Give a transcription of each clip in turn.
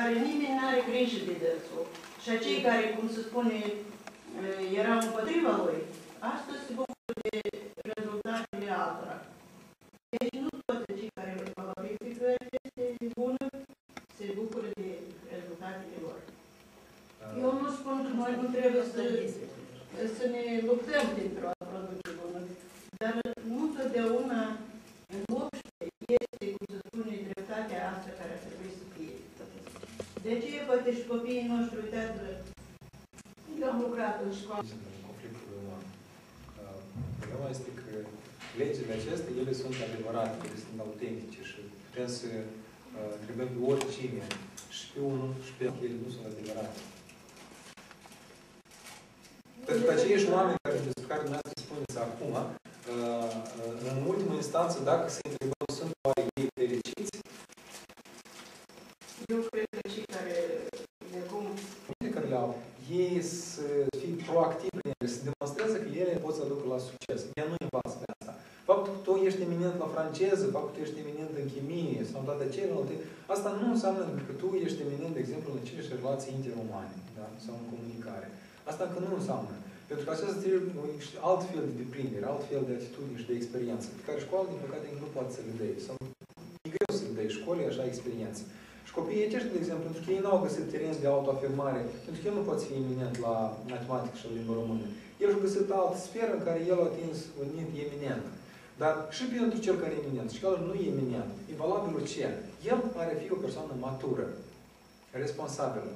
care nimeni nu are grijă de dânsul. Și acei care, cum se spune, erau împotriva lui, astăzi se bucură de rezultatele altora. Deci nu toți cei care valorifică aceste bunuri se bucură de rezultatele lor. Eu nu spun că noi nu trebuie să ne luptăm pentru a produce bunuri, dar nu totdeauna în obște este, cum se spune, dreptatea asta care ar trebui să fie. De ce poate și copiii noștri, uitați-vă, eu am lucrat în școală. Conflictul uman. Problema este că legile acestea, ele sunt adevărate, ele sunt autentice și putem să întrebăm pe oricine și pe unul și pe altul, ele nu sunt adevărate. Pentru că aceiași oameni despre care dumneavoastră spuneți acum, în ultimă instanță, dacă se întrebăm, sunt oare ei fericiți? Eu cred că cei care de acum care le au, ei să fie proactivi în ele, să demonstreze că ele pot să aducă la succes. Ea nu învață de asta. Faptul că tu ești eminent la franceză, faptul că tu ești eminent în chimie sau în toate celelalte, asta nu înseamnă că tu ești eminent, de exemplu, în aceleși relații interumane, da? Sau în comunicare. Asta încă nu înseamnă. Pentru că acesta trebuie alt fel de deprindere, alt fel de atitudine și de experiență, pe care școala, din păcate, nu poate să le dea. Sau e greu să le dai școlii așa experiență. Și copiii aceștia, de exemplu, pentru că ei n-au găsit teren de autoafirmare, pentru că el nu poate fi eminent la matematică și la limba română. El și-a găsit altă sferă în care el a atins un nit eminent. Dar și pentru cel care e eminent, și care nu e eminent, e valabilul ce? El are fi o persoană matură, responsabilă.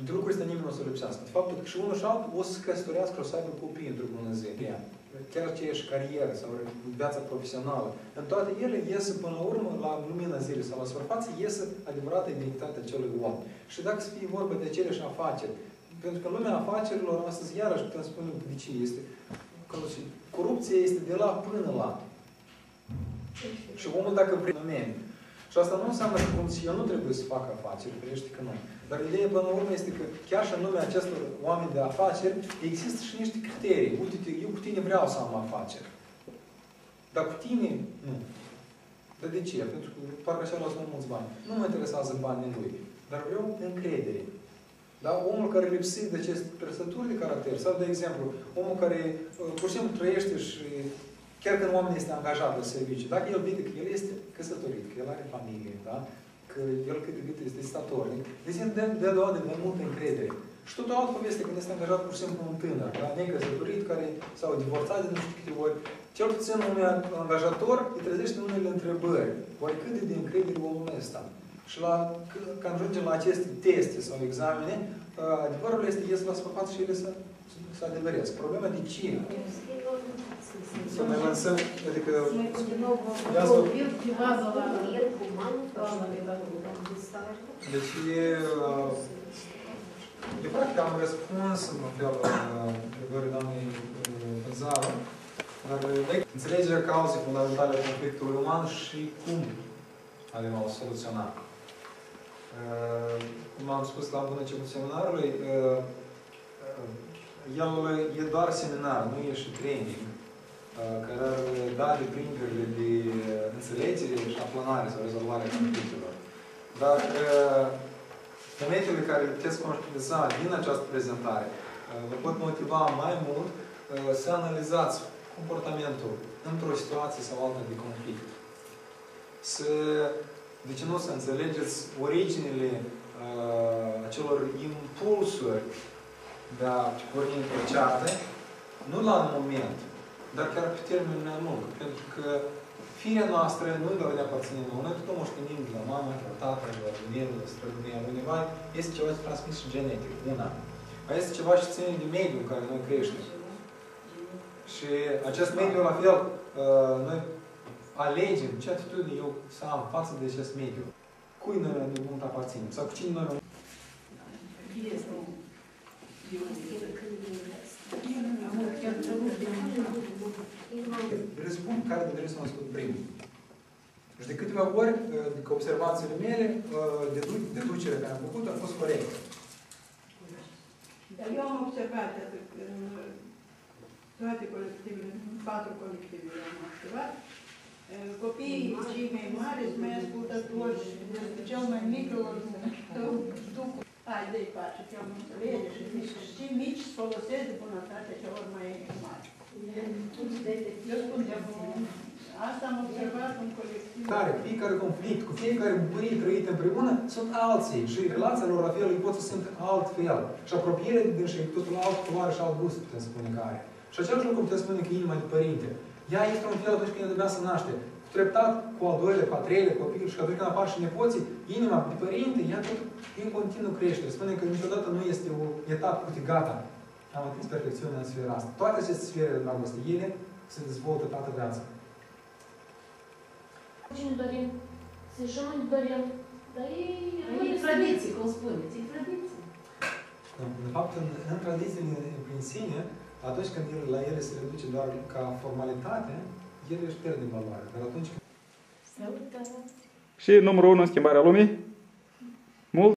De lucruri ăsta nimeni nu o să lipsească. De faptul că și unul și altul o să se căsătorească, o să aibă copii într-o bună zi. Chiar aceeași carieră sau viața profesională. În toate ele iese până la urmă, la lumina zilei sau la suprafață, iese adevărata identitatea acelui om. Și dacă să fie vorba de aceleași afaceri, pentru că în lumea afacerilor, astăzi iarăși putem spune de ce este. Corupția este de la până la. Și omul dacă primește. Și asta nu înseamnă că el nu trebuie să facă afaceri, crește că nu. Dar ideea până la urmă este că chiar și în lumea acestor oameni de afaceri există și niște criterii. Uite, eu cu tine vreau să am afaceri. Dar cu tine, nu. Dar de ce? Pentru că parcă așa lasă mulți bani. Nu mă interesează banii lui. Dar vreau încredere. Da? Omul care e lipsit de aceste trăsături de caracter. Sau, de exemplu, omul care pur și simplu trăiește și chiar când oamenul este angajat la serviciu, dacă el vede că el este căsătorit, că el are familie, da? Că el cât de cât este statornic, deci el dă dovadă de multă încredere. Și tot o altă poveste când este angajat pur și simplu un tânăr, da? Necăsătorit, care s-au divorțat de nu știu câte ori, cel puțin un angajator îi trezește unele întrebări. Oare cât de încredere omul ăsta? Și când ajungem la aceste teste sau examene, adevărul este ies la suprafață și ele să adeveresc. Problema de ce? Să mai lansăm, adică... Deci de fapt am răspuns în fel la întrebării doamnei Zaru, dar înțelegerea cauzei fundamentale a conflictului uman și cum avem o soluționa. Cum am spus la bun început seminarului, el e doar seminar, nu e și training, care ar da deprinderile de înțelegere și aplanare sau rezolvare conflictelor. Dar momentele care le puteți conștientiza din această prezentare vă pot motiva mai mult să analizați comportamentul într-o situație sau alta de conflict. De ce nu să înțelegeți originile acelor impulsuri de a porni într-o ceartă, nu la un moment, dar chiar pe termen mai lung. Pentru că firea noastră nu doar ne aparține nouă. Noi tot moștenim de la mama, de la tată, de la bunel, de la străbunia uneva. Este ceva ce transmis și genetic, una. Mai este ceva ce ține de mediul în care noi creștem. Și acest mediu, la fel, noi alegem ce atitudine eu să am față de acest mediu. Cui noi de mult aparținem? Sau cu cine noi răspund care de trebuie să mă ascult primul. Și de câteva ori, de observațiile mele, deducerea care am făcut a fost corectă. Dar eu am observat în toate colectivele, în 4 colective am observat, copiii cei mai mari sunt mai ascultători și cel mai mic am înțelege și mici folosesc de bunătate celor mai mari. Eu spun de bun. Asta am observat în colectiv. Fiecare conflict, cu fiecare bucurie trăită împreună, sunt alții și relația lor la fel îi pot să sunt altfel. Și apropierea de dânsii, totul alt culoare și alt gust, putem spune că are. Și același lucru putem spune că inima de părinte. Ea este un fel atunci când Dumnezeu se naște. Treptat cu al doilea, cu al treilea copil și atunci când apar și nepoții, inima de părinte, ea tot în continuu crește. Spune că niciodată nu este o etapă cu gata. Am atins perfecțiunea în sfera asta. Toate aceste sfere de dragoste, ele se dezvoltă toată viața. Ce ne dorim? Să și nu ne dorim. Dar E tradiție, cum spuneți, e tradiție. De fapt, în tradițiile prin sine, atunci când la ele se reduce doar ca formalitate, ele își pierd din valoare. Dar atunci când... Salutare! Și numărul 1 în schimbarea lumii?